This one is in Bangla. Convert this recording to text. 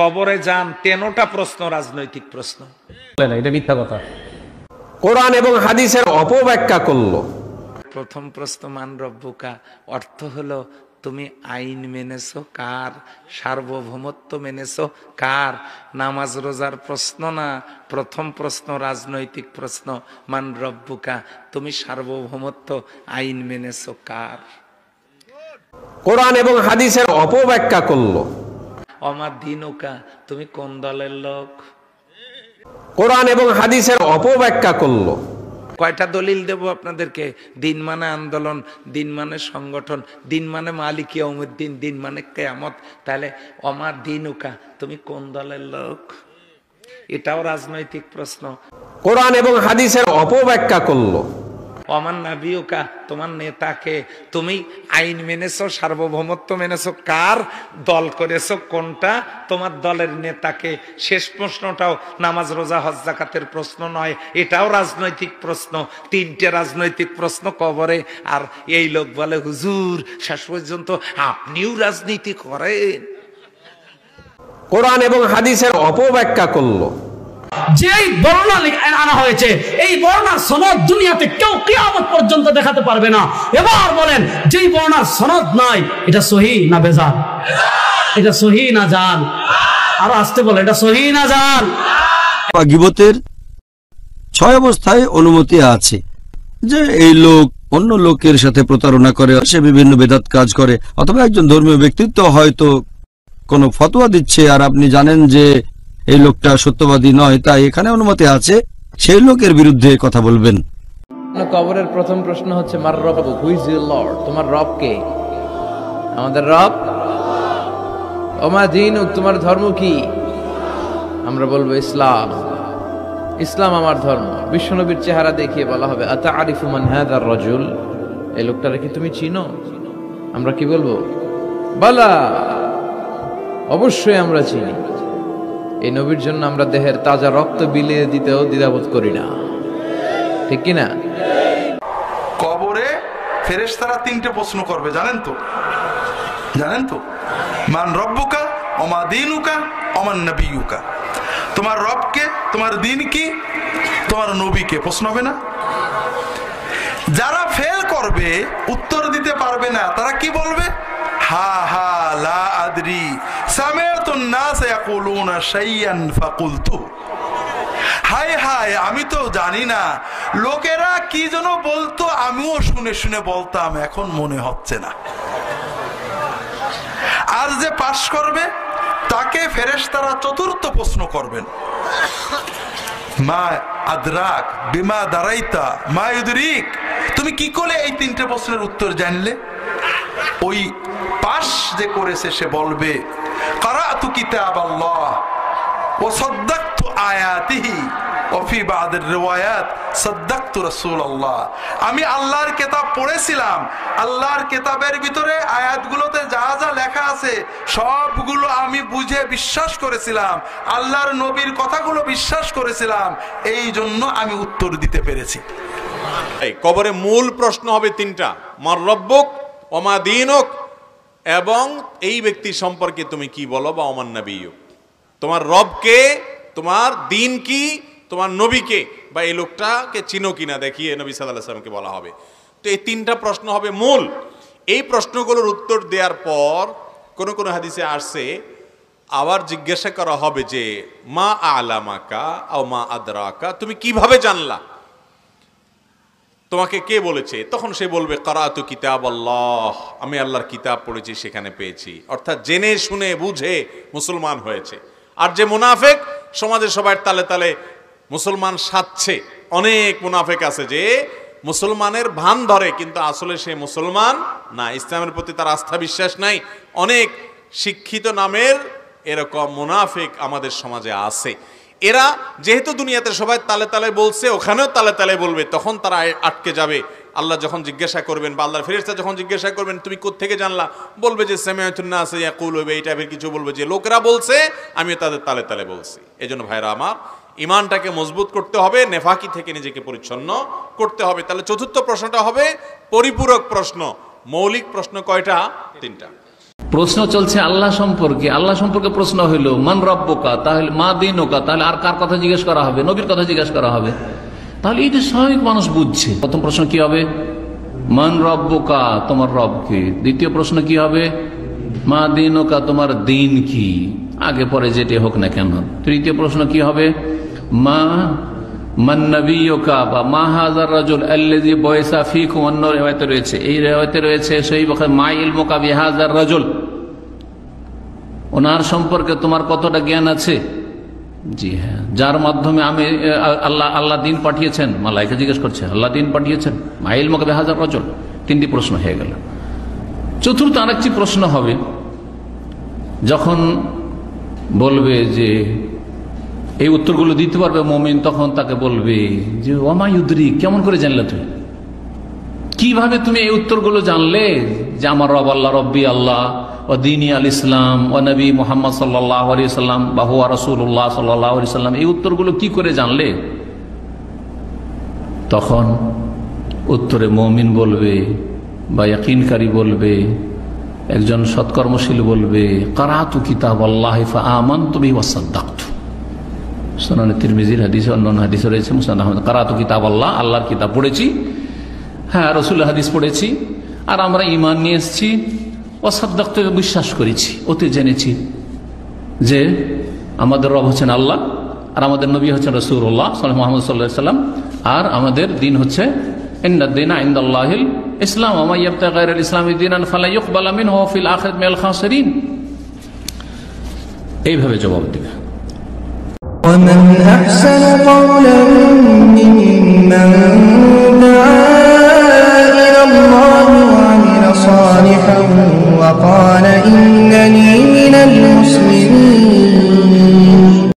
কবরে যান 13টা প্রশ্ন রাজনৈতিক প্রশ্ন। এটা মিথ্যা কথা। কোরআন এবং হাদিসের অপব্যাখ্যা করলো। প্রথম প্রশ্ন মান রব্বুকা, অর্থ হলো তুমি আইন মেনেছো কার, সার্বভৌমত্ব মেনেছো কার। নামাজ রোজার প্রশ্ন না, প্রথম প্রশ্ন রাজনৈতিক প্রশ্ন। মান রব্বুকা, তুমি সার্বভৌমত্ব আইন মেনেছো কার। কোরআন এবং হাদিসের অপব্যাখ্যা করলো। আমার দিনুকা, তুমি কোন দলের লোক। কোরআন এবং হাদিসের অপব্যাখ্যা করলো। কয়টা দলিল দেব আপনাদেরকে? দিন মানে আন্দোলন, দিন মানে সংগঠন, দিন মানে মালিক ইয়াউমুদ্দিন, দিন মানে কিয়ামত। তাহলে আমার দিনুকা, তুমি কোন দলের লোক, এটাও রাজনৈতিক প্রশ্ন। কোরআন এবং হাদিসের অপব্যাখ্যা করলো। আমার নাবিউকা, তোমার নেতাকে, তুমি আইন মেনেছো, সার্বভৌমত্ব মেনেছো কার, দল করেছো কোনটা, তোমার দলের নেতাকে। শেষ প্রশ্নটাও নামাজ রোজা হজ যাকাতের প্রশ্ন নয়, এটাও রাজনৈতিক প্রশ্ন। 3টে রাজনৈতিক প্রশ্ন কবরে। আর এই লোক বলে হুজুর শেষ পর্যন্ত আপনিও রাজনীতি করেন। কোরআন এবং হাদিসের অপব্যাখ্যা করলো। যেই বর্ণনা আনা হয়েছে, এই বর্ণনার সনদ দুনিয়াতে কেউ কিয়ামত পর্যন্ত দেখাতে পারবে না। এবার বলেন, যেই বর্ণনার সনদ নাই, এটা সহিহ না বেজাল? এটা সহিহ না জাল? আরো আসতে বলে, এটা সহিহ না জাল? গীবতের 6 অবস্থায় অনুমতি আছে যে এই লোক অন্য লোকের সাথে প্রতারণা করে, সে বিভিন্ন বেদাত কাজ করে, অথবা একজন ধর্মীয় ব্যক্তিত্ব হয়তো কোনো ফতোয়া দিচ্ছে আর আপনি জানেন যে এই লোকটা সত্যবাদী নয়, তাই এখানে অনুমতি আছে সেই লোকের বিরুদ্ধে কথা বলবেন। কবরের প্রথম প্রশ্ন হচ্ছে মার রব, হু ইজ ইউর লর্ড, তোমার রব কে? আমাদের রব। ওমা দীনুক, তোমার ধর্ম কি? আমরা বলবো ইসলাম। ইসলাম আমার ধর্ম। বিশ্বনবীর চেহারা দেখিয়ে বলা হবে আতাআরিফু মান হাযার রাজুল, এই লোকটারে কি তুমি চিনো? আমরা কি বলবো? বালা, অবশ্যই আমরা চিনি। এই নবীর জন্য আমরা দেহের তাজা রক্ত বিলিয়ে দিতেও দ্বিধাবোধ করি না, ঠিক কিনা? কবরে ফেরেশতারা 3টে প্রশ্ন করবে, জানেন তো? জানেন তো? মান রব্বুকা, ওমা দীনুকা, ওমান নবিয়ুকা। তোমার রবকে, তোমার দিন কি, তোমার নবীকে প্রশ্ন হবে না? যারা ফেল করবে, উত্তর দিতে পারবে না, তারা কি বলবে? হা হা লা আদরি সামিআতুন নাস ইয়াকুলুনা শাইয়ান ফাকুলতু। হায় হায়, আমি তো জানি না, লোকেরা কি যেন বলতো, আমিও শুনে শুনে বলতাম, এখন মনে হচ্ছে না। আর যে পাশ করবে তাকে ফেরেশতারা 4র্থ প্রশ্ন করবেন, মা আদরাক বিমা দারাইতা মা ইউদরিক, তুমি কি করে এই 3টে প্রশ্নের উত্তর জানলে? ওই পাশ যে করেছে সে বলবে কারাতু কিতাবাল্লাহ ওয়া সাদ্দাকতু আয়াতিহি ওয়া ফি বা'দির রিওয়ায়াত সাদ্দাকতু রাসূলুল্লাহ। আমি আল্লাহর কিতাব পড়েছিলাম, আল্লাহর কিতাবের ভিতরে আয়াতগুলোতে যা যা লেখা আছে সবগুলো আমি বুঝে বিশ্বাস করেছিলাম, আল্লাহর নবীর কথাগুলো বিশ্বাস করেছিলাম, এই জন্য আমি উত্তর দিতে পেরেছি। এই কবরে মূল প্রশ্ন হবে 3টা, মার রব্বুক, ওমা দীনুক, এবং এই ব্যক্তি সম্পর্কে তুমি কি বলো, বা ওমান নবিয়্যুক, তোমার রবকে, তোমার দিন কি, তোমার নবীকে, বা এই লোকটাকে চিনো কিনা দেখিয়ে নবী সাল্লাল্লাহু আলাইহি ওয়াসাল্লামকে বলা হবে। তো এই 3টা প্রশ্ন হবে মূল। এই প্রশ্নগুলোর উত্তর দেওয়ার পর কোন কোন হাদিসে আসছে আবার জিজ্ঞাসা করা হবে যে মা আলামাকা আও মা আদরাকা, তুমি কিভাবে জানলা, তোমাকে কে বলেছে? তখন সে বলবে কারাতু কিতাবাল্লাহ, আমি আল্লাহর কিতাব পড়েছি, সেখানে পেয়েছি। অর্থাৎ জেনে শুনে বুঝে মুসলমান হয়েছে। আর যে মুনাফেক, সমাজের সবার তালে তালে মুসলমান সাজছে, অনেক মুনাফেক আছে যে মুসলমানের ভান ধরে কিন্তু আসলে সে মুসলমান না, ইসলামের প্রতি তার আস্থা বিশ্বাস নাই। অনেক শিক্ষিত নামের এরকম মুনাফেক আমাদের সমাজে আছে। এরা যেহেতু দুনিয়াতে সবাই তালে তালে বলছে, ওখানেও তালে তালে বলবে, তখন তারা আটকে যাবে। আল্লাহ যখন জিজ্ঞাসা করবেন বা আল্লাহর ফেরেশতা যখন জিজ্ঞাসা করবেন তুমি কোত্থেকে জানলা, বলবে যে সামিআতুন নাস ইয়াকুলু, এই টাইপের কিছু বলবে যে লোকেরা বলছে, আমিও তাদের তালে তালে বলছি। এজন্য ভাইরা আমার, ইমানটাকে মজবুত করতে হবে, নেফাকি থেকে নিজেকে পরিচ্ছন্ন করতে হবে। তাহলে 4র্থ প্রশ্নটা হবে পরিপূরক প্রশ্ন। মৌলিক প্রশ্ন কয়টা? 3টা। প্রশ্ন চলছে আল্লাহ সম্পর্কে। আল্লাহ সম্পর্কে প্রশ্ন হইলো মান রব্বুকা, তাহলে মা দিনুকা, তাহলে আর কার কথা জিজ্ঞেস করা হবে? নবীর কথা জিজ্ঞেস করা হবে। তাহলে এই যে স্বাভাবিক মানুষ বুঝছে। প্রথম প্রশ্ন কি হবে? মান রব্বুকা, তোমার রব কি। দ্বিতীয় প্রশ্ন কি হবে? মা দিনুকা, তোমার দিন কি, আগে পরে যেটি হোক না কেন। তৃতীয় প্রশ্ন কি হবে? মা মান নবিয়ুকা বা মা হাযার রাজুল আল্লাযী বুইসা ফীকুম। অন্য রিওয়ায়াতে রয়েছে, এই রিওয়ায়াতে রয়েছে সহিহ বুখারী, মা ইলমুকা বিহাযার রাজুল, ওনার সম্পর্কে তোমার কতটা জ্ঞান আছে? জি হ্যাঁ, যার মাধ্যমে আমি আল্লাহ দিন পাঠিয়েছেন। মালায়েকা জিজ্ঞেস করছে আল্লাহ দিন পাঠিয়েছেন, মা ইলমুকা বিহাযার রাজুল। তিনটি প্রশ্ন হয়ে গেল। চতুর্থ আরেকটি প্রশ্ন হবে, যখন বলবে যে এই উত্তরগুলো দিতে পারবে মুমিন, তখন তাকে বলবে যে ওমা ইউদরিক, কেমন করে জানলে তুমি, কিভাবে তুমি এই উত্তরগুলো জানলে যে আমার রব আল্লাহ, রব্বি আল্লাহ, ও দিনী আল ইসলাম, ও নবী মুহাম্মদ সাল্লাল্লাহু আলাইহি সাল্লাম বা হুয়া রাসূলুল্লাহ সাল্লাল্লাহু আলাইহি সাল্লাম, এই উত্তরগুলো কি করে জানলে? তখন উত্তরে মুমিন বলবে বা ইয়াকিনকারী বলবে, একজন সৎকর্মশীল বলবে কারাতু কিতাবাল্লাহি ফাআমানতু বিহি ওয়াসাদদাকতু। সুনানে তিরমিজির হাদিসে, অন্যান্য হাদিসে রয়েছে মুসনাদ আহমদ, কারাতু কিতাবাল্লাহ, আল্লাহর কিতাব পড়েছি, হ্যাঁ রাসূলের হাদিস পড়েছি, আর আমরা ঈমান নিয়ে এসেছি, ওয়াসাদদাকতু, বিশ্বাস করেছি, ওতে জেনেছি যে আমাদের রব হচ্ছেন আল্লাহ, আর আমাদের নবী হচ্ছেন রাসূলুল্লাহ মুহাম্মদ সাল্লাল্লাহু আলাইহি সাল্লাম, আর আমাদের দিন হচ্ছে ইন্নাদ-দীনা ইনদাল্লাহিল ইসলাম ওয়া মান ইয়াবতাগি গায়রাল ইসলামি দীনান ফালা ইউকবালা মিনহু ওয়া ফিল আখিরাতি মিনাল খাসিরিন। এইভাবে জবাব দেবে। ومن أحسن قولا ممن دعا إلى الله وعمل صالحا وقال إنني من المسلمين